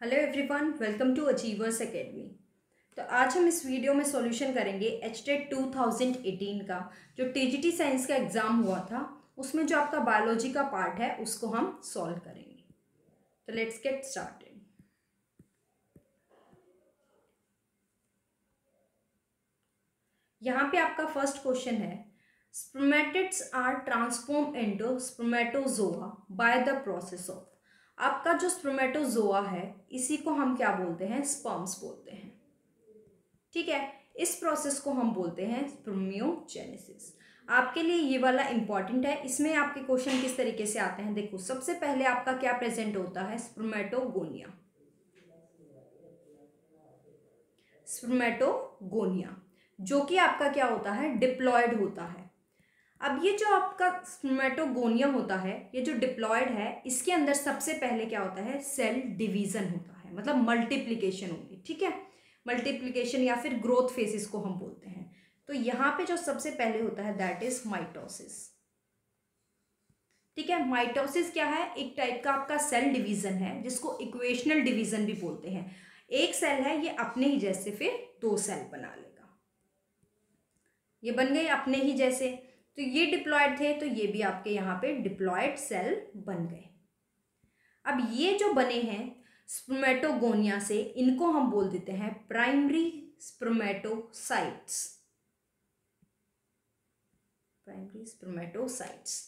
Hello everyone, welcome to Achievers Academy. तो आज हम इस वीडियो में सॉल्यूशन करेंगे एचटेट 2018 का जो टीजीटी साइंस का एग्ज़ाम हुआ था, उसमें जो आपका बायोलॉजी का पार्ट है उसको हम सॉल्व करेंगे। तो लेट्स गेट स्टार्टेड। यहाँ पे आपका फर्स्ट क्वेश्चन है, spermatids are transform into spermatozoa by the process of. आपका जो स्पर्मेटोजोआ है इसी को हम क्या बोलते हैं? स्पर्म्स बोलते हैं। ठीक है, इस प्रोसेस को हम बोलते हैं स्पर्मियोजेनेसिस। आपके लिए ये वाला इंपॉर्टेंट है। इसमें आपके क्वेश्चन किस तरीके से आते हैं, देखो सबसे पहले आपका क्या प्रेजेंट होता है? स्पर्मेटोगोनिया। स्पर्मेटोगोनिया जो कि आपका क्या होता है? डिप्लॉयड होता है। अब ये जो आपका स्पर्मेटोगोनिया होता है, ये जो डिप्लॉयड है, इसके अंदर सबसे पहले क्या होता है? सेल डिवीजन होता है, मतलब मल्टीप्लिकेशन होगी। ठीक है, मल्टीप्लिकेशन या फिर ग्रोथ फेज इसको हम बोलते हैं। तो यहाँ पे जो सबसे पहले होता है दैट इज माइटोसिस। ठीक है, माइटोसिस क्या है? एक टाइप का आपका सेल डिवीजन है जिसको इक्वेशनल डिवीजन भी बोलते हैं। एक सेल है, ये अपने ही जैसे फिर दो सेल बना लेगा। ये बन गए अपने ही जैसे, तो ये डिप्लॉयड थे तो ये भी आपके यहाँ पे डिप्लॉयड सेल बन गए। अब ये जो बने हैं स्पर्मेटोगोनिया से, इनको हम बोल देते हैं प्राइमरी स्पर्मेटोसाइट्स। Primary spermatocytes.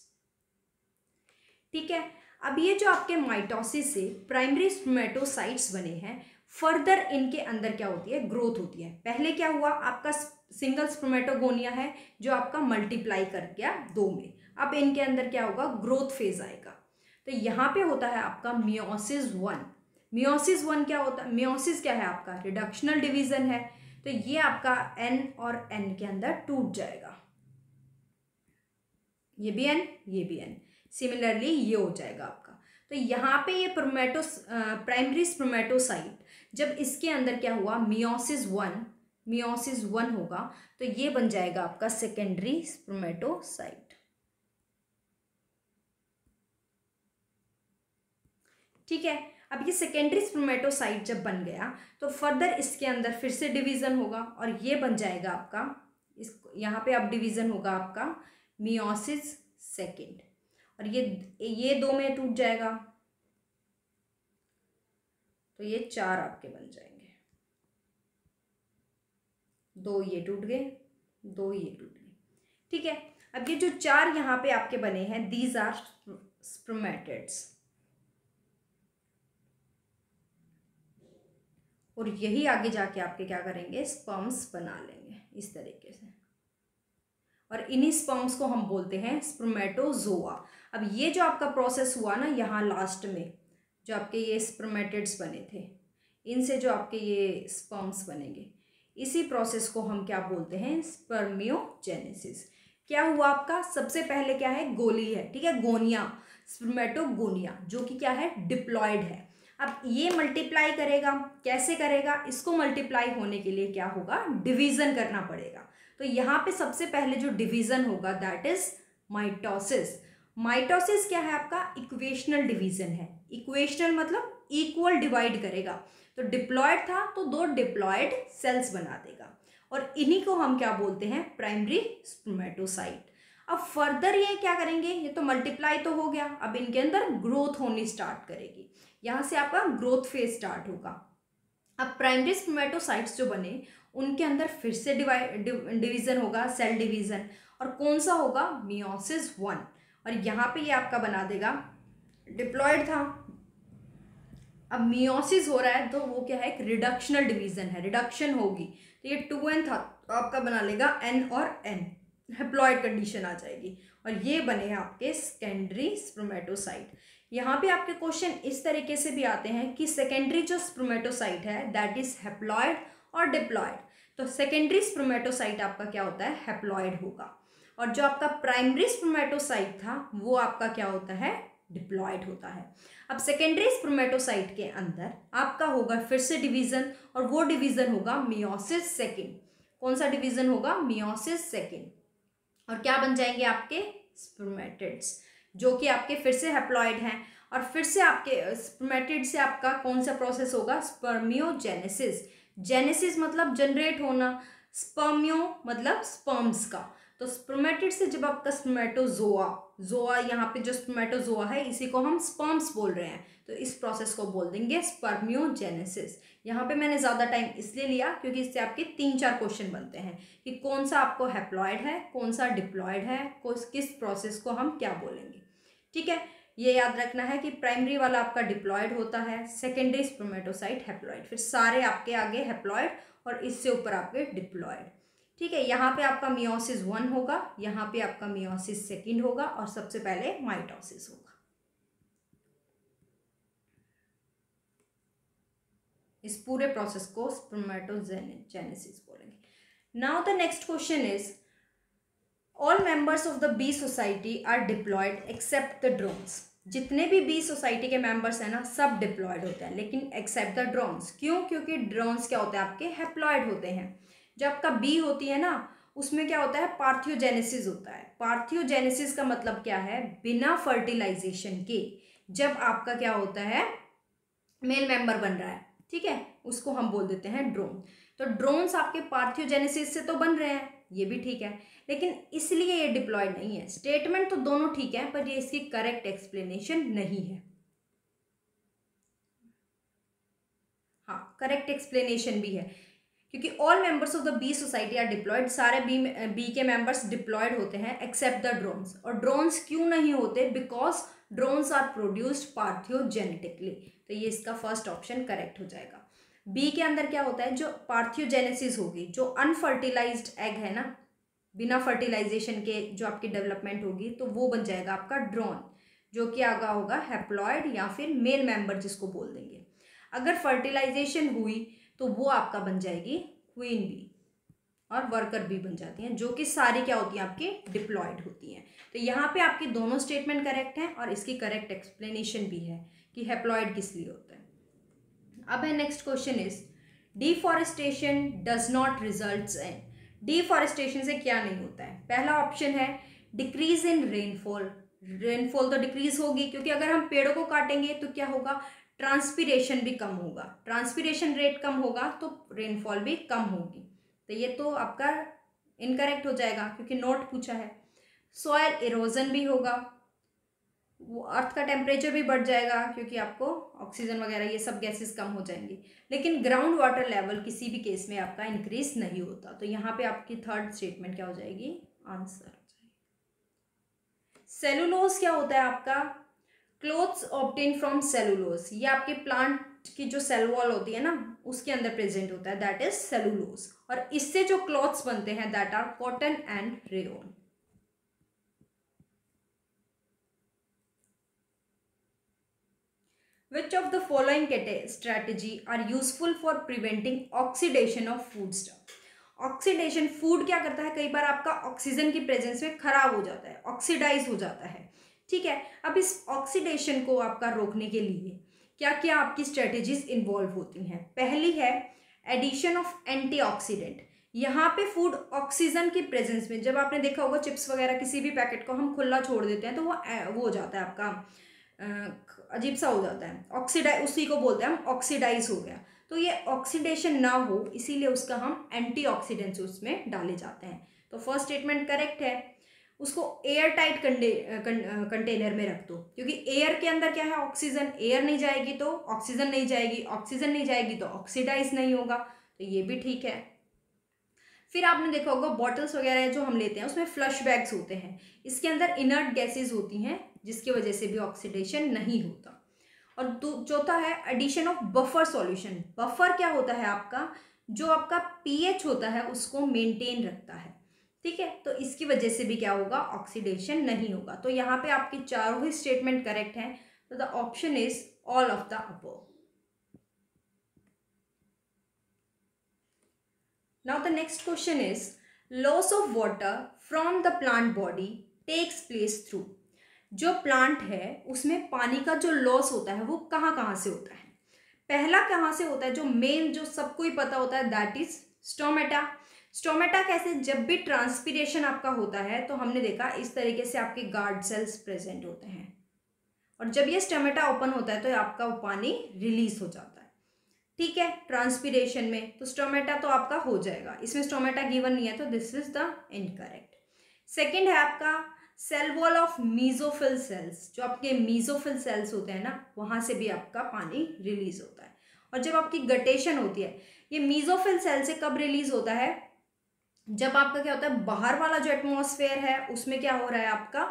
ठीक है, अब ये जो आपके माइटोसिस से प्राइमरी स्पर्मेटोसाइट्स बने हैं, फर्दर इनके अंदर क्या होती है? ग्रोथ होती है। पहले क्या हुआ? आपका सिंगल स्पर्मेटोगोनिया है जो आपका मल्टीप्लाई कर गया दो में। अब इनके अंदर क्या होगा? ग्रोथ फेज आएगा। तो यहाँ पे होता है आपका मियोसिस वन। मियोसिस वन क्या होता है? मियोसिस क्या है आपका? रिडक्शनल डिवीजन है। तो ये आपका एन और एन के अंदर टूट जाएगा। ये भी एन, ये भी एन, सिमिलरली ये हो जाएगा आपका। तो यहाँ पे ये प्राइमरी स्पर्मेटोसाइट, जब इसके अंदर क्या हुआ? मियोसिस वन होगा, तो ये बन जाएगा आपका सेकेंडरी स्पर्मेटोसाइट। ठीक है, अब ये सेकेंडरी स्पर्मेटोसाइट जब बन गया तो फर्दर इसके अंदर फिर से डिवीजन होगा और ये बन जाएगा आपका, इस यहाँ पे अब डिवीजन होगा आपका मियोसिस सेकेंड, और ये दो में टूट जाएगा, तो ये चार आपके बन जाएंगे। दो ये टूट गए, दो ये टूट गए। ठीक है, अब ये जो चार यहाँ पे आपके बने हैं, दीज आर स्पर्मेटिड्स, और यही आगे जाके आपके क्या करेंगे? स्पर्म्स बना लेंगे इस तरीके से, और इन्हीं स्पर्म्स को हम बोलते हैं स्पर्मेटोजोआ। अब ये जो आपका प्रोसेस हुआ ना, यहाँ लास्ट में जो आपके ये स्पर्मेटिड्स बने थे, इनसे जो आपके ये स्पर्म्स बनेंगे, इसी प्रोसेस को हम क्या बोलते हैं? स्पर्मियोजेनेसिस। क्या हुआ आपका? सबसे पहले क्या है? गोली है, ठीक है, गोनिया, स्पर्मेटोगोनिया, जो कि क्या है? डिप्लॉयड है। अब ये मल्टीप्लाई करेगा, कैसे करेगा? इसको मल्टीप्लाई होने के लिए क्या होगा? डिवीजन करना पड़ेगा। तो यहाँ पे सबसे पहले जो डिवीजन होगा दैट इज माइटोसिस। माइटोसिस क्या है आपका? इक्वेशनल डिवीजन है। इक्वेशनल मतलब इक्वल डिवाइड करेगा। तो डिप्लॉयड था तो दो डिप्लॉयड सेल्स बना देगा, और इन्हीं को हम क्या बोलते हैं? Primary spermatocyte. अब फर्दर ये क्या करेंगे? ये तो मल्टीप्लाई तो हो गया, अब इनके अंदर ग्रोथ होनी स्टार्ट करेगी। यहाँ से आपका ग्रोथ फेज स्टार्ट होगा। अब प्राइमरी स्पर्मेटोसाइट्स जो बने, उनके अंदर फिर से डिवीजन होगा, सेल डिवीजन, और कौन सा होगा? Meiosis one. और यहाँ पे ये आपका बना देगा, डिप्लॉयड था, अब मियोसिस हो रहा है तो वो क्या है? एक रिडक्शनल डिवीजन है, रिडक्शन होगी, तो ये 2n था तो आपका बना लेगा n और n, हैप्लॉयड कंडीशन आ जाएगी, और ये बने आपके सेकेंडरी स्पर्मेटोसाइट। यहाँ पे आपके क्वेश्चन इस तरीके से भी आते हैं कि सेकेंडरी जो स्पर्मेटोसाइट है दैट इज हैप्लॉयड और डिप्लॉयड। तो सेकेंडरी स्पर्मेटोसाइट आपका क्या होता है? हैप्लॉयड होगा, और जो आपका प्राइमरी स्पर्मेटोसाइट था वो आपका क्या होता है? डिप्लॉयड होता है। अब सेकेंडरी स्पर्मेटोसाइट के अंदर आपका होगा फिर से डिवीजन, और वो डिवीजन होगा मियोसिस सेकेंड। कौन सा डिवीजन होगा? मियोसिस सेकेंड, और क्या बन जाएंगे आपके? स्पर्मेटिड्स, जो कि आपके फिर से हैप्लॉयड हैं। और फिर से आपके स्पर्मेटिड से आपका कौन सा प्रोसेस होगा, स्पर्मियोजेनेसिस। जेनेसिस मतलब जनरेट होना, स्पर्मियो मतलब स्पर्म्स का। तो स्पर्मेटिड से जब आपका स्पर्मेटोजोआ, जोआ यहाँ पे जो स्पर्मेटोजोआ है इसी को हम स्पर्म्स बोल रहे हैं, तो इस प्रोसेस को बोल देंगे स्पर्मियोजेनेसिस। यहाँ पे मैंने ज़्यादा टाइम इसलिए लिया क्योंकि इससे आपके 3-4 क्वेश्चन बनते हैं कि कौन सा आपको हैप्लॉइड है, कौन सा डिप्लॉइड है, किस प्रोसेस को हम क्या बोलेंगे। ठीक है, ये याद रखना है कि प्राइमरी वाला आपका डिप्लॉइड होता है, सेकेंडरी स्पर्मेटोसाइट हैप्लॉइड, फिर सारे आपके आगे हैप्लॉइड और इससे ऊपर आपके डिप्लॉइड। ठीक है, यहाँ पे आपका मियोसिस 1 होगा, यहाँ पे आपका मियोसिस 2 होगा और सबसे पहले माइटोसिस होगा। इस पूरे प्रोसेस को स्पर्मेटोजेनेसिस बोलेंगे। Now the next question is, all members of the bee society are diploid except the drones. जितने भी बी सोसाइटी के मेंबर्स हैं ना, सब डिप्लॉयड होते हैं, लेकिन एक्सेप्ट द ड्रोन्स। क्यों? क्योंकि ड्रोन्स क्या होते हैं, आपके हैप्लॉयड होते हैं। जब आपका बी होती है ना, उसमें क्या होता है, पार्थियोजेनेसिस होता है। पार्थियोजेनेसिस का मतलब क्या है, बिना फर्टिलाइजेशन के जब आपका क्या होता है, मेल मेंबर बन रहा है। ठीक है, उसको हम बोल देते हैं ड्रोन। तो ड्रोन्स आपके पार्थियोजेनेसिस से तो बन रहे हैं, ये भी ठीक है, लेकिन इसलिए ये डिप्लॉयड नहीं है। स्टेटमेंट तो दोनों ठीक है, पर ये इसकी करेक्ट एक्सप्लेनेशन नहीं है। हाँ, करेक्ट एक्सप्लेनेशन भी है, क्योंकि all members of the bee society are diploid, सारे बी के मेंबर्स डिप्लॉयड होते हैं एक्सेप्ट द ड्रोन्स। और ड्रोन्स क्यों नहीं होते, because drones are produced parthenogenetically. तो ये इसका फर्स्ट ऑप्शन करेक्ट हो जाएगा। बी के अंदर क्या होता है, जो पार्थियोजेनेसिस होगी, जो अनफर्टिलाइज्ड एग है ना, बिना फर्टिलाइजेशन के जो आपकी डेवलपमेंट होगी, तो वो बन जाएगा आपका ड्रोन, जो कि आगा होगा हैप्लॉयड या फिर मेल मेंबर जिसको बोल देंगे। अगर फर्टिलाइजेशन हुई तो वो आपका बन जाएगी क्वीन बी, और वर्कर बी बन जाती हैं, जो कि सारी क्या होती हैं, आपकी डिप्लॉयड होती हैं। तो यहाँ पे आपकी दोनों स्टेटमेंट करेक्ट हैं और इसकी करेक्ट एक्सप्लेनेशन भी है कि हैप्लॉयड किस लिए होता है। अब है next question is, deforestation does not results in. Deforestation से क्या नहीं होता है? पहला ऑप्शन है डिक्रीज इन रेनफॉल। रेनफॉल तो डिक्रीज होगी, क्योंकि अगर हम पेड़ों को काटेंगे तो क्या होगा, ट्रांसपीरेशन भी कम होगा, ट्रांसपीरेशन रेट कम होगा तो रेनफॉल भी कम होगी। तो ये तो आपका इनकरेक्ट हो जाएगा, क्योंकि नोट पूछा है। सॉयल इरोजन भी होगा, वो अर्थ का टेम्परेचर भी बढ़ जाएगा, क्योंकि आपको ऑक्सीजन वगैरह ये सब गैसेस कम हो जाएंगी, लेकिन ग्राउंड वाटर लेवल किसी भी केस में आपका इंक्रीज नहीं होता। तो यहाँ पे आपकी थर्ड स्टेटमेंट क्या हो जाएगी, आंसर हो जाएगी। सेलुलोज क्या होता है आपका, क्लोथ्स ऑब्टेन फ्रॉम सेलुलोज। ये आपके प्लांट की जो सेल वॉल होती है ना, उसके अंदर प्रेजेंट होता है, दैट इज सेलुलोज। और इससे जो क्लॉथ्स बनते हैं that are cotton and rayon. Which of the following strategy are useful for preventing oxidation of food stuff? Oxidation, food क्या करता है, कई बार आपका ऑक्सीजन की प्रेजेंस में खराब हो जाता है, ऑक्सीडाइज हो जाता है। ठीक है, अब इस ऑक्सीडेशन को आपका रोकने के लिए क्या क्या आपकी स्ट्रेटेजीज इन्वॉल्व होती हैं। पहली है एडिशन ऑफ एंटीऑक्सीडेंट। यहाँ पे फूड ऑक्सीजन की प्रेजेंस में, जब आपने देखा होगा चिप्स वगैरह किसी भी पैकेट को हम खुला छोड़ देते हैं तो वो हो जाता है आपका अजीब सा हो जाता है, ऑक्सीडाइज, उसी को बोलते हैं हम ऑक्सीडाइज हो गया। तो ये ऑक्सीडेशन ना हो इसीलिए उसका हम एंटीऑक्सीडेंट्स उसमें डाले जाते हैं। तो फर्स्ट स्टेटमेंट करेक्ट है, उसको एयर टाइट कंटेनर में रख दो, क्योंकि एयर के अंदर क्या है, ऑक्सीजन, एयर नहीं जाएगी तो ऑक्सीजन नहीं जाएगी, ऑक्सीजन नहीं जाएगी तो ऑक्सीडाइज नहीं होगा, तो ये भी ठीक है। फिर आपने देखा होगा बॉटल्स वगैरह जो हम लेते हैं उसमें फ्लश बैग्स होते हैं, इसके अंदर इनर्ट गैसेज होती हैं जिसकी वजह से भी ऑक्सीडेशन नहीं होता। और चौथा है addition of buffer solution. Buffer क्या होता है आपका, जो आपका पीएच होता है उसको मेंटेन रखता है। ठीक है, तो इसकी वजह से भी क्या होगा, ऑक्सीडेशन नहीं होगा। तो यहाँ पे आपकी चारों ही स्टेटमेंट करेक्ट हैं, तो the option is all of the above. Now the next question is, loss of water from the plant body takes place through। जो प्लांट है उसमें पानी का जो लॉस होता है वो कहाँ कहाँ से होता है। पहला कहाँ से होता है, जो मेन जो सबको ही पता होता है, दैट इज स्टोमेटा। स्टोमेटा कैसे, जब भी ट्रांसपीरेशन आपका होता है तो हमने देखा इस तरीके से आपके गार्ड सेल्स प्रेजेंट होते हैं, और जब ये स्टोमेटा ओपन होता है तो आपका वो पानी रिलीज हो जाता है। ठीक है, ट्रांसपीरेशन में तो स्टोमेटा तो आपका हो जाएगा, इसमें स्टोमेटा गिवन नहीं है तो this is the incorrect. Second है आपका cell wall of mesophyll cells. जो आपके मीजोफिल सेल्स होते हैं ना, वहां से भी आपका पानी रिलीज होता है। और जब आपकी गटेशन होती है, ये मीजोफिल सेल से कब रिलीज होता है, जब आपका क्या होता है, बाहर वाला जो एटमॉस्फेयर है उसमें क्या हो रहा है, आपका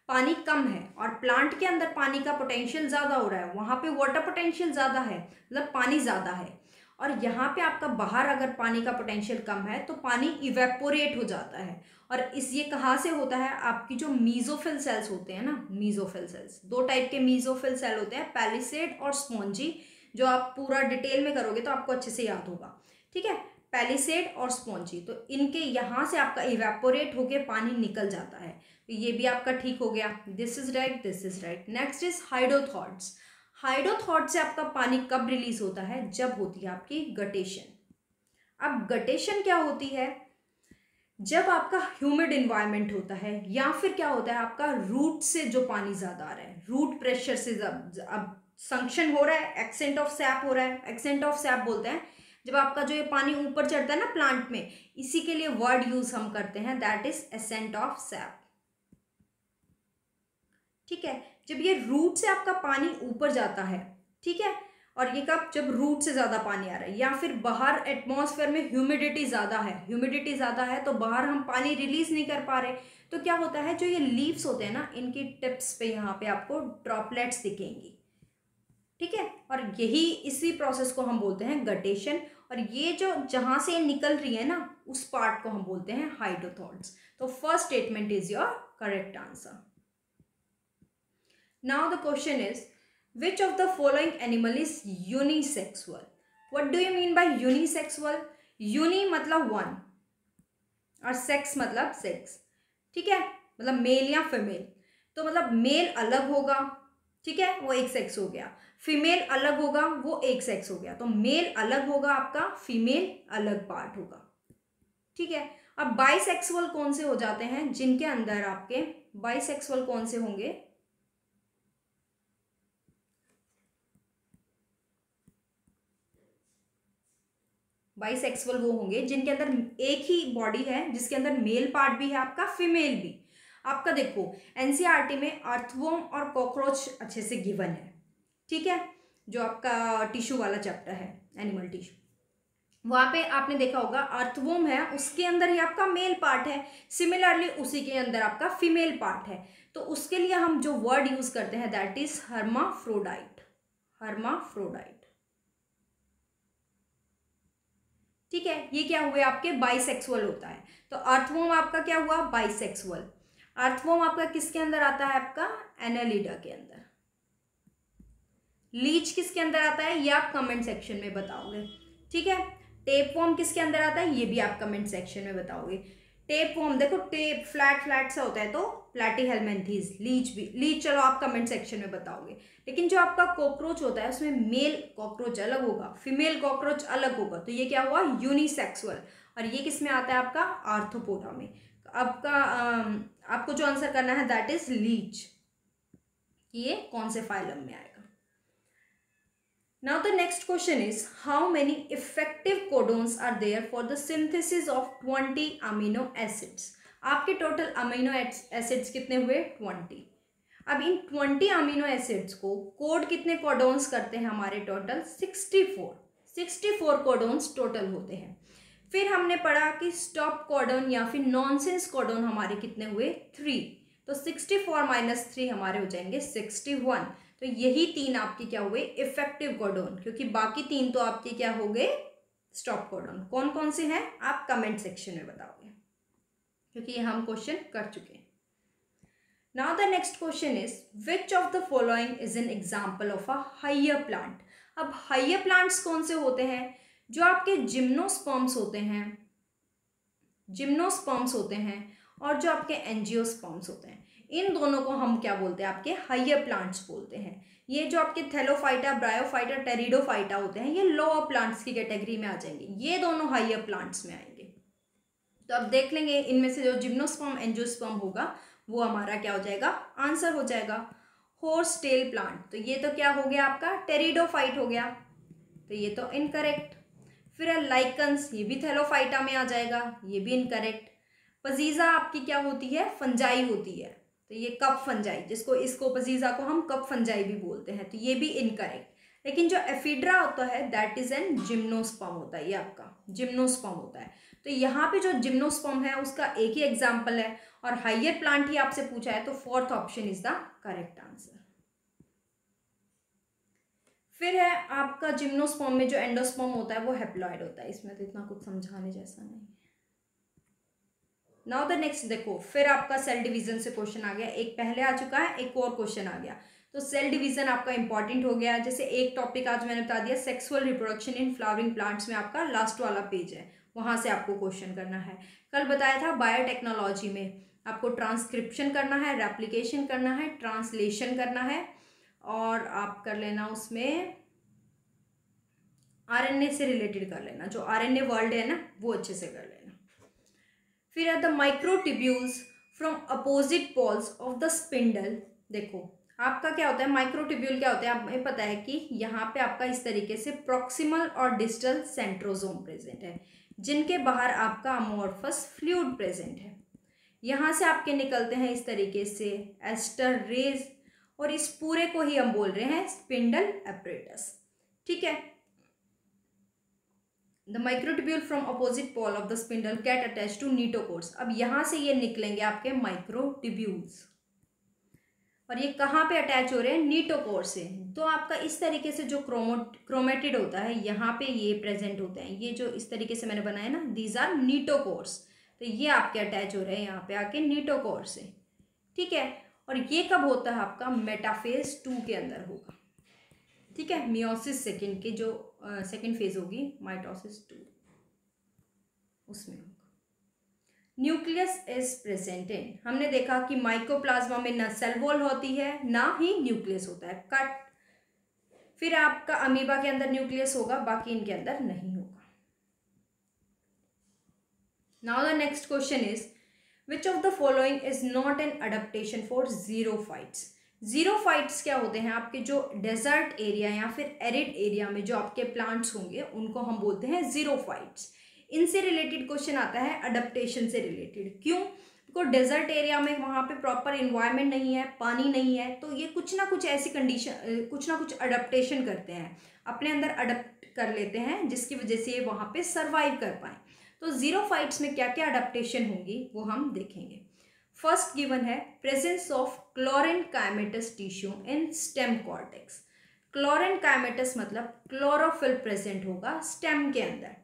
पानी कम है और प्लांट के अंदर पानी का पोटेंशियल ज़्यादा हो रहा है, वहाँ पे वाटर पोटेंशियल ज़्यादा है, मतलब पानी ज़्यादा है। और यहाँ पे आपका बाहर अगर पानी का पोटेंशियल कम है तो पानी इवेपोरेट हो जाता है। और इस ये कहाँ से होता है, आपकी जो मीजोफिल सेल्स होते हैं ना, मीजोफिल सेल्स, दो टाइप के मीजोफिल सेल होते हैं, पैलिसेड और स्पॉन्जी। जो आप पूरा डिटेल में करोगे तो आपको अच्छे से याद होगा। ठीक है, पैलिसेड और स्पॉन्जी, तो इनके यहाँ से आपका इवेपोरेट होके पानी निकल जाता है। तो ये भी आपका ठीक हो गया, this is right, this is right. Next is hydathodes. हाइड्रोथॉट से आपका पानी कब रिलीज होता है, जब होती है आपकी गटेशन। अब गटेशन क्या होती है, जब आपका ह्यूमिड इन्वायरमेंट होता है या फिर क्या होता है, आपका रूट से जो पानी ज्यादा आ रहा है, रूट प्रेशर से अब संक्शन हो रहा है, एक्सेंट ऑफ सैप हो रहा है। एक्सेंट ऑफ सैप बोलते हैं जब आपका जो ये पानी ऊपर चढ़ता है ना प्लांट में, इसी के लिए वर्ड यूज हम करते हैं, that is ascent of SAP. ठीक है, जब ये रूट से आपका पानी ऊपर जाता है, ठीक है, और ये कब, जब रूट से ज़्यादा पानी आ रहा है या फिर बाहर एटमॉस्फेयर में ह्यूमिडिटी ज़्यादा है, ह्यूमिडिटी ज़्यादा है तो बाहर हम पानी रिलीज नहीं कर पा रहे, तो क्या होता है, जो ये लीव्स होते हैं ना, इनकी टिप्स पे यहाँ पे आपको ड्रॉपलेट्स दिखेंगी। ठीक है, और यही इसी प्रोसेस को हम बोलते हैं गटेशन। और ये जो जहाँ से निकल रही है ना, उस पार्ट को हम बोलते हैं हाइड्रोथॉट्स। तो first statement is your correct answer. Now the question is, which of the following animal is unisexual? What do you mean by unisexual? Uni मतलब one और sex मतलब sex। ठीक है, मतलब मेल या फीमेल। तो मतलब मेल अलग होगा, ठीक है, वो एक सेक्स हो गया, फीमेल अलग होगा, वो एक सेक्स हो गया। तो मेल अलग होगा आपका, फीमेल अलग पार्ट होगा। ठीक है, अब बाइसेक्सुअल कौन से हो जाते हैं, जिनके अंदर आपके बाइसेक्सुअल कौन से होंगे, बाइसेक्सुअल वो होंगे जिनके अंदर एक ही बॉडी है, जिसके अंदर मेल पार्ट भी है आपका, फीमेल भी। आपका देखो एनसीईआरटी में अर्थवर्म और कॉकरोच अच्छे से गिवन है। ठीक है, जो आपका टिश्यू वाला चैप्टर है, एनिमल टिश्यू, वहाँ पे आपने देखा होगा अर्थवर्म है, उसके अंदर ही आपका मेल पार्ट है, सिमिलरली उसी के अंदर आपका फीमेल पार्ट है। तो उसके लिए हम जो वर्ड यूज करते हैं दैट इज हर्माफ्रोडाइट, हर्माफ्रोडाइट। ठीक है, ये क्या हुए आपके बाइसेक्सुअल होता है। तो अर्थवर्म आपका क्या हुआ, बाइसेक्सुअल। अर्थवर्म आपका किसके अंदर आता है, आपका एनालिडा के अंदर। लीच किसके अंदर आता है, ये आप कमेंट सेक्शन में बताओगे। ठीक है, टेपवर्म किसके अंदर आता है, ये भी आप कमेंट सेक्शन में बताओगे। टेपवर्म देखो, टेप फ्लैट फ्लैट सा होता है तो प्लैटीहेलमिन्थीज। लीच भी, लीच चलो आप कमेंट सेक्शन में बताओगे। लेकिन जो आपका कॉकरोच होता है उसमें मेल कॉकरोच अलग होगा, फीमेल कॉकरोच अलग होगा, तो ये क्या हुआ, यूनिसेक्सुअल। और ये किस में आता है आपका, आर्थ्रोपोडा में। आपका आपको जो आंसर करना है दैट इज लीच, ये कौन से फाइलम में आएगा। Now the next question is, how many effective codons are there for the synthesis of 20 amino acids? आपके टोटल अमीनो एसिड्स कितने हुए, 20। अब इन 20 अमीनो एसिड्स को कोड कितने कोडोन्स करते हैं हमारे, टोटल 64 कोडोन्स टोटल होते हैं। फिर हमने पढ़ा कि स्टॉप कोडोन या फिर नॉनसेंस कोडोन हमारे कितने हुए, 3। तो 64 माइनस 3 हमारे हो जाएंगे 61। तो यही 3 आपके क्या हुए, इफेक्टिव कोडोन, क्योंकि बाकी 3 तो आपके क्या हो गए, स्टॉप कोडोन। कौन कौन से हैं आप कमेंट सेक्शन में बताओगे, क्योंकि ये हम क्वेश्चन कर चुके हैं। Now the next question is, which of the following is an example of a higher plant. अब हाइयर प्लांट्स कौन से होते हैं, जो आपके जिम्नोस्पर्म्स होते हैं, जिम्नोस्पर्म्स होते हैं, और जो आपके एंजियोस्पर्म्स होते हैं, इन दोनों को हम क्या बोलते हैं, आपके हाइयर प्लांट्स बोलते हैं। ये जो आपके थैलोफाइटा, ब्रायोफाइटा, टेरिडोफाइटा होते हैं, ये लोअर प्लांट्स की कैटेगरी में आ जाएंगे, ये दोनों हाइयर प्लांट्स में आएंगे। तो अब देख लेंगे इनमें से जो जिम्नोस्पर्म एंजियोस्पर्म होगा वो हमारा क्या हो जाएगा, आंसर हो जाएगा। हॉर्स टेल प्लांट, तो ये तो क्या हो गया आपका टेरिडोफाइट हो गया, तो ये तो इनकरेक्ट। फिर है लाइकन्स, ये भी थैलोफाइटा में आ जाएगा, ये भी इनकरेक्ट। पजीजा आपकी क्या होती है, फंजाई होती है, तो ये कप फंजाई, इसको पजीजा को हम कप फंजाई भी बोलते हैं, तो ये भी इनकरेक्ट। लेकिन जो एफिड्रा होता है दैट इज एन जिम्नोस्पर्म होता है, ये आपका जिम्नोस्पर्म होता है। तो यहाँ पे जो जिम्नोस्पर्म है उसका एक ही एग्जाम्पल है, और हाइयर प्लांट ही आपसे पूछा है, तो fourth option is the correct answer. फिर है आपका जिम्नोस्पर्म में जो एंडोस्पर्म होता है वो हैप्लॉइड होता है, इसमें तो इतना कुछ समझाने जैसा नहीं है। नाउ द नेक्स्ट देखो, फिर आपका सेल डिवीजन से क्वेश्चन आ गया, एक पहले आ चुका है, एक और क्वेश्चन आ गया। तो सेल डिवीजन आपका इंपॉर्टेंट हो गया। जैसे एक टॉपिक आज मैंने बता दिया sexual reproduction in flowering plants में, आपका लास्ट वाला पेज है, वहां से आपको क्वेश्चन करना है। कल बताया था बायोटेक्नोलॉजी में आपको ट्रांसक्रिप्शन करना है, रेप्लिकेशन करना है, ट्रांसलेशन करना है, और आप कर लेना उसमें आरएनए से रिलेटेड कर लेना, जो आरएनए वर्ल्ड है ना वो अच्छे से कर लेना। फिर है the microtubules from opposite poles of the spindle. देखो आपका क्या होता है, माइक्रोट्यूब्यूल क्या होता है, आपको पता है कि यहाँ पे आपका इस तरीके से प्रॉक्सिमल और डिस्टल सेंट्रोसोम प्रेजेंट है, जिनके बाहर आपका अमोर्फस फ्लूइड प्रेजेंट है। यहाँ से आपके निकलते हैं इस तरीके से एस्टर रेज, और इस पूरे को ही हम बोल रहे हैं स्पिंडल एपरेटस। ठीक है, the microtubule from opposite pole of the spindle get attach to kinetochores. अब यहाँ से ये निकलेंगे आपके माइक्रोट्यूब्यूल्स, और ये कहाँ पे अटैच हो रहे हैं, नीटोकोर से। तो आपका इस तरीके से जो क्रोमेटिड होता है यहाँ पे ये प्रेजेंट होते हैं, ये जो इस तरीके से मैंने बनाया ना, दीज आर नीटोकोर्स, तो ये आपके अटैच हो रहे हैं यहाँ पे आके नीटोकोर से। ठीक है, और ये कब होता है आपका मेटाफेज 2 के अंदर होगा। ठीक है, मियोसिस सेकेंड की जो सेकेंड फेज होगी माइटोसिस 2, उसमें होगा। न्यूक्लियस इज प्रेजेंट इन, हमने देखा कि माइकोप्लाज्मा में ना सेल वॉल होती है ना ही न्यूक्लियस होता है, कट। फिर आपका अमीबा के अंदर न्यूक्लियस होगा, बाकी इनके अंदर नहीं होगा। Now the next question is which of the following is not an adaptation for xerophytes. Xerophytes क्या होते हैं, आपके जो डेजर्ट एरिया या फिर एरिड एरिया में जो आपके प्लांट्स होंगे उनको हम बोलते हैं जीरोफाइट्स। इनसे रिलेटेड क्वेश्चन आता है अडेप्टेशन से रिलेटेड, क्यों, बिकॉज डेजर्ट एरिया में वहाँ पे प्रॉपर इन्वायरमेंट नहीं है, पानी नहीं है, तो ये कुछ ना कुछ ऐसी कंडीशन, कुछ ना कुछ अडेप्टेशन करते हैं, अपने अंदर अडेप्ट कर लेते हैं, जिसकी वजह से ये वहाँ पे सर्वाइव कर पाए। तो जीरोफाइट्स में क्या क्या अडेप्टेशन होंगी वो हम देखेंगे। फर्स्ट गिवन है presence of chlorenchymatous tissue in stem cortex. Chlorenchymatous मतलब क्लोरोफिल प्रेजेंट होगा स्टेम के अंदर,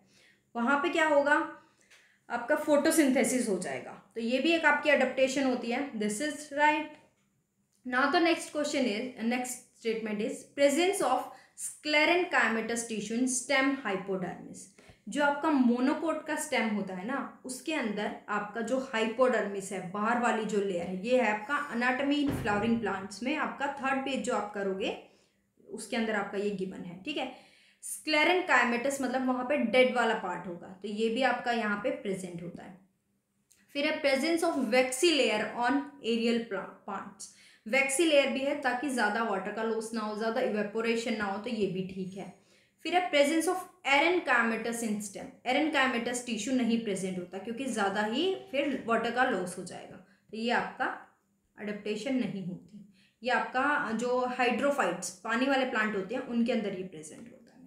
वहाँ पे क्या होगा आपका फोटोसिंथेसिस हो जाएगा, तो ये भी एक आपकी अडेप्टेशन होती है, this is right. Now the next question is, next statement is presence of sclerenchymatous tissue in stem hypodermis. जो आपका मोनोकोट का स्टेम होता है ना उसके अंदर आपका जो हाइपोडर्मिस है, बाहर वाली जो लेयर है, ये है आपका अनाटमी इन फ्लावरिंग प्लांट्स में आपका थर्ड पेज जो आप करोगे उसके अंदर आपका ये गिवन है। ठीक है, स्क्लेरेनकाइमेटस मतलब वहाँ पे डेड वाला पार्ट होगा, तो ये भी आपका यहाँ पे प्रेजेंट होता है। फिर है presence of waxy layer on aerial plants. Waxy layer भी है ताकि ज़्यादा वाटर का लॉस ना हो, ज़्यादा इवेपोरेशन ना हो, तो ये भी ठीक है। फिर है presence of aerenchymatous in stem. Aerenchymatous tissue नहीं प्रेजेंट होता क्योंकि ज़्यादा ही फिर वाटर का लॉस हो जाएगा, तो ये आपका अडेप्टेशन नहीं होती। ये आपका जो हाइड्रोफाइट्स पानी वाले प्लांट होते हैं उनके अंदर ये प्रेजेंट होता है।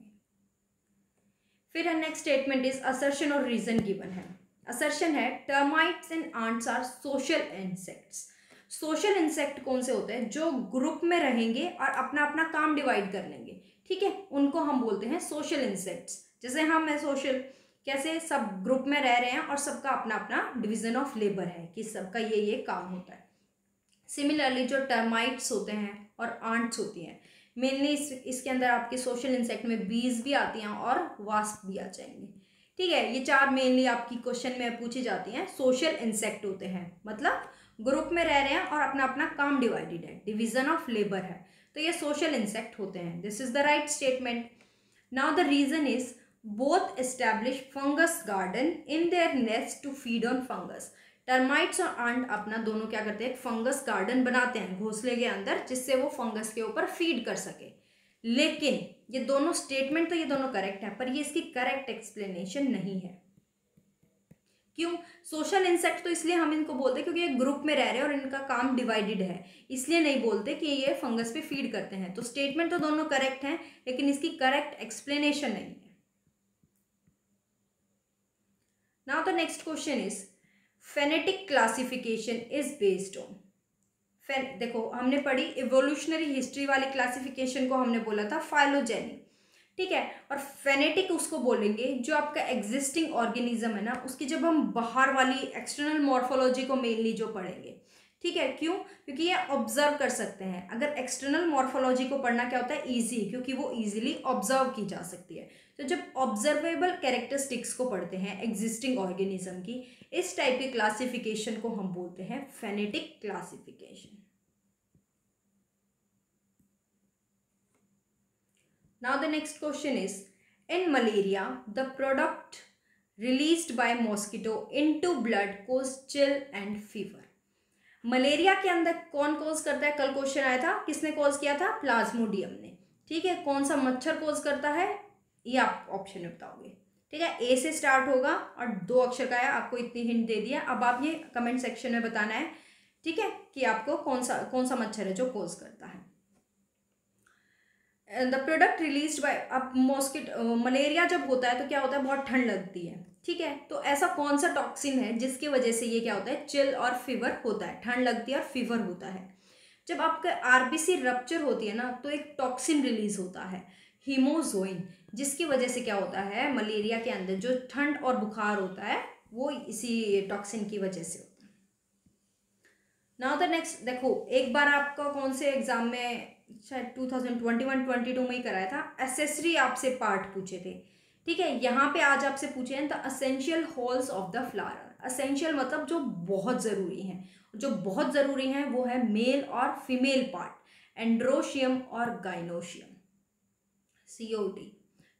फिर नेक्स्ट स्टेटमेंट इज असर्शन और रीजन गिवन है। असर्शन है termites and ants are social insects. Social insect कौन से होते हैं, जो ग्रुप में रहेंगे और अपना अपना काम डिवाइड कर लेंगे। ठीक है, उनको हम बोलते हैं सोशल इंसेक्ट्स। जैसे हम है सोशल, कैसे सब ग्रुप में रह रहे हैं और सबका अपना अपना डिवीजन ऑफ लेबर है कि सबका ये काम होता है। सिमिलरली जो टर्माइट्स होते हैं और आंट्स होती हैं, मेनली इसके अंदर आपके सोशल इंसेक्ट में बीज भी आती हैं और वास्प भी आ जाएंगे। ठीक है, ये चार मेनली आपकी क्वेश्चन में पूछी जाती हैं। सोशल इंसेक्ट होते हैं मतलब ग्रुप में रह रहे हैं और अपना अपना काम डिवाइडेड है, डिवीजन ऑफ लेबर है, तो ये सोशल इंसेक्ट होते हैं। This is the right statement. Now the reason is both establish fungus garden in their nest to feed on fungus. Termites और अंट अपना दोनों क्या करते हैं, एक फंगस गार्डन बनाते हैं घोंसले के अंदर, जिससे वो फंगस के ऊपर फीड कर सके। लेकिन ये दोनों स्टेटमेंट तो ये दोनों करेक्ट है, पर ये इसकी करेक्ट एक्सप्लेनेशन नहीं है। क्यों? सोशल इंसेक्ट तो इसलिए हम इनको बोलते हैं क्योंकि ये ग्रुप में रह रहे हैं और इनका काम डिवाइडेड है, इसलिए नहीं बोलते कि ये फंगस पे फीड करते हैं। तो स्टेटमेंट तो दोनों करेक्ट हैं, लेकिन इसकी करेक्ट एक्सप्लेनेशन नहीं है। Now the next question is phonetic classification is based on. देखो हमने पढ़ी इवोल्यूशनरी हिस्ट्री वाली क्लासिफिकेशन को हमने बोला था फाइलोजेनी, ठीक है। और फेनेटिक उसको बोलेंगे जो आपका एग्जिस्टिंग ऑर्गेनिज्म है ना, उसकी जब हम बाहर वाली एक्सटर्नल मॉर्फोलॉजी को मेनली जो पढ़ेंगे, ठीक है। क्यों? क्योंकि ये ऑब्जर्व कर सकते हैं। अगर एक्सटर्नल मॉर्फोलॉजी को पढ़ना क्या होता है, ईजी, क्योंकि वो ईजिली ऑब्जर्व की जा सकती है। तो जब ऑब्जर्वेबल कैरेक्टरिस्टिक्स को पढ़ते हैं एग्जिस्टिंग ऑर्गेनिज्म की, इस टाइप की क्लासिफिकेशन को हम बोलते हैं phonetic classification. Now the next question is, in malaria, the product released by mosquito into blood cause chill and fever. Malaria के अंदर कौन कॉज करता है? कल क्वेश्चन आया था, किसने कॉज किया था? प्लाज्मोडियम ने, ठीक है। कौन सा मच्छर कॉज करता है, ये आप ऑप्शन में बताओगे, ठीक है। ए से स्टार्ट होगा और 2 अक्षर का है, आपको इतनी हिंट दे दिया। अब आप ये कमेंट सेक्शन में बताना है, ठीक है, कि आपको कौन सा मच्छर है जो कॉज करता है। द प्रोडक्ट रिलीज्ड बाय, अब मॉस्किटो, मलेरिया जब होता है तो क्या होता है, बहुत ठंड लगती है, ठीक है। तो ऐसा कौन सा टॉक्सिन है जिसकी वजह से ये क्या होता है, चिल और फीवर होता है, ठंड लगती है और फीवर होता है। जब आपका आरबीसी रप्चर होती है ना, तो एक टॉक्सिन रिलीज होता है हीमोजोइन, जिसकी वजह से क्या होता है, मलेरिया के अंदर जो ठंड और बुखार होता है वो इसी टॉक्सिन की वजह से होता है। नाउ द नेक्स्ट, देखो एक बार आपका कौन से एग्जाम में, शायद 2021-22 में ही कराया था, एसेसरी आपसे पार्ट पूछे थे, ठीक है। यहाँ पे आज आपसे पूछे हैं the essential holes of the flower. Essential मतलब जो बहुत ज़रूरी हैं, जो बहुत ज़रूरी हैं वो है मेल और फीमेल पार्ट, एंड्रोशियम और गाइनोशियम, COT।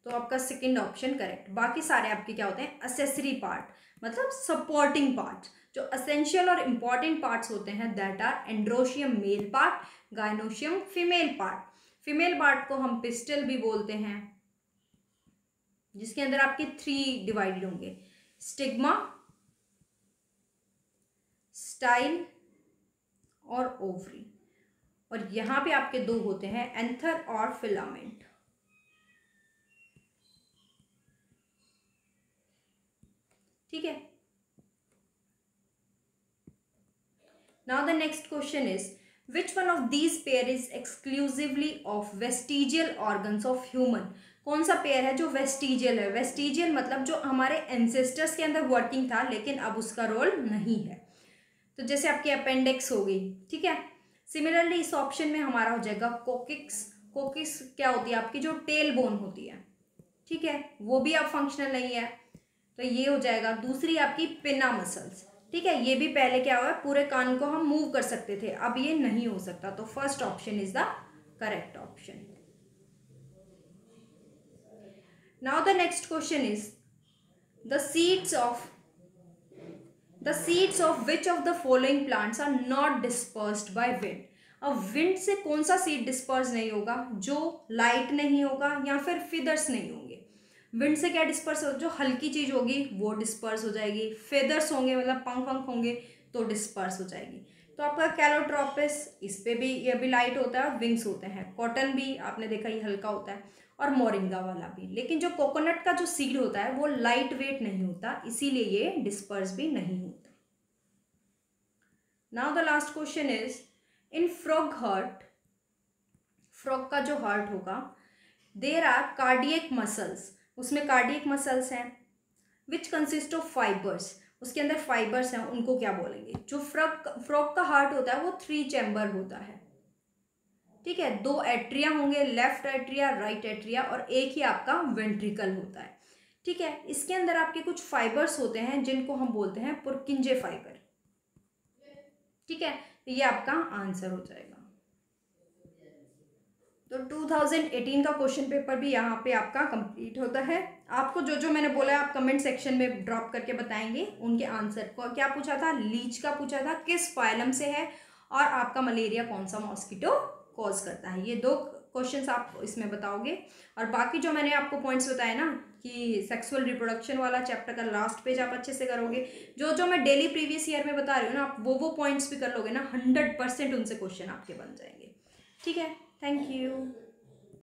तो आपका सेकंड ऑप्शन करेक्ट। बाकी सारे आपके क्या होते हैं, असेसरी पार्ट, मतलब सपोर्टिंग पार्ट। जो असेंशियल और इंपॉर्टेंट पार्ट्स होते हैं that are androecium male part, gynoecium female part. Female part को हम पिस्टल भी बोलते हैं, जिसके अंदर आपके 3 डिवाइडेड होंगे, स्टिग्मा, स्टाइल और ओवरी। और यहाँ पे आपके 2 होते हैं, एंथर और फिलामेंट, ठीक है। Now the next question is, which one of these pair is exclusively of vestigial organs of human. कौन सा पेयर है जो वेस्टिजियल है? वेस्टिजियल मतलब जो हमारे एंसेस्टर्स के अंदर वर्किंग था लेकिन अब उसका रोल नहीं है। तो जैसे आपकी अपेंडिक्स हो गई, ठीक है। सिमिलरली इस ऑप्शन में हमारा हो जाएगा कोकिक्स। कोकिक्स क्या होती है, आपकी जो टेल बोन होती है, ठीक है, वो भी अब फंक्शनल नहीं है, तो ये हो जाएगा। दूसरी आपकी पिना मसल्स, ठीक है, ये भी पहले क्या हुआ, पूरे कान को हम मूव कर सकते थे, अब ये नहीं हो सकता। तो first option is the correct option. Now the next question is, the seeds of which of the following plants are not dispersed by wind. अब विंड से कौन सा सीड डिस्पर्स नहीं होगा, जो लाइट नहीं होगा या फिर फिदर्स नहीं होंगे। विंड से क्या डिस्पर्स हो, जो हल्की चीज होगी वो डिस्पर्स हो जाएगी, फेदर्स होंगे मतलब पंख पंख होंगे तो डिस्पर्स हो जाएगी। तो आपका कैलोट्रोपिस, इस पे भी ये भी लाइट होता है और विंग्स होते हैं। कॉटन भी आपने देखा ये हल्का होता है, और मोरिंगा वाला भी। लेकिन जो कोकोनट का जो सीड होता है वो लाइट वेट नहीं होता, इसीलिए ये डिस्पर्स भी नहीं होता। Now the last question is, in frog heart, frog का जो हार्ट होगा, देर आर कार्डियक मसल्स, उसमें कार्डियक मसल्स हैं, विच कंसिस्ट ऑफ फाइबर्स, उसके अंदर फाइबर्स हैं, उनको क्या बोलेंगे। जो फ्रॉग का हार्ट होता है वो 3 चैम्बर होता है, ठीक है। 2 एट्रिया होंगे, लेफ्ट एट्रिया, राइट एट्रिया, और एक ही आपका वेंट्रिकल होता है, ठीक है। इसके अंदर आपके कुछ फाइबर्स होते हैं जिनको हम बोलते हैं पुरकिंजे फाइबर, ठीक है। तो ये आपका आंसर हो जाएगा। तो 2018 का क्वेश्चन पेपर भी यहाँ पे आपका कंप्लीट होता है। आपको जो जो मैंने बोला है आप कमेंट सेक्शन में ड्रॉप करके बताएंगे उनके आंसर को। क्या पूछा था? लीच का पूछा था, किस फाइलम से है, और आपका मलेरिया कौन सा मॉस्किटो कॉज करता है। ये 2 क्वेश्चंस आप इसमें बताओगे। और बाकी जो मैंने आपको पॉइंट्स बताए ना कि सेक्सुअल रिप्रोडक्शन वाला चैप्टर का लास्ट पेज आप अच्छे से करोगे। जो जो मैं डेली प्रीवियस ईयर में बता रही हूँ ना, आप वो पॉइंट्स भी कर लोगे ना, 100% उनसे क्वेश्चन आपके बन जाएंगे। ठीक है, थैंक यू।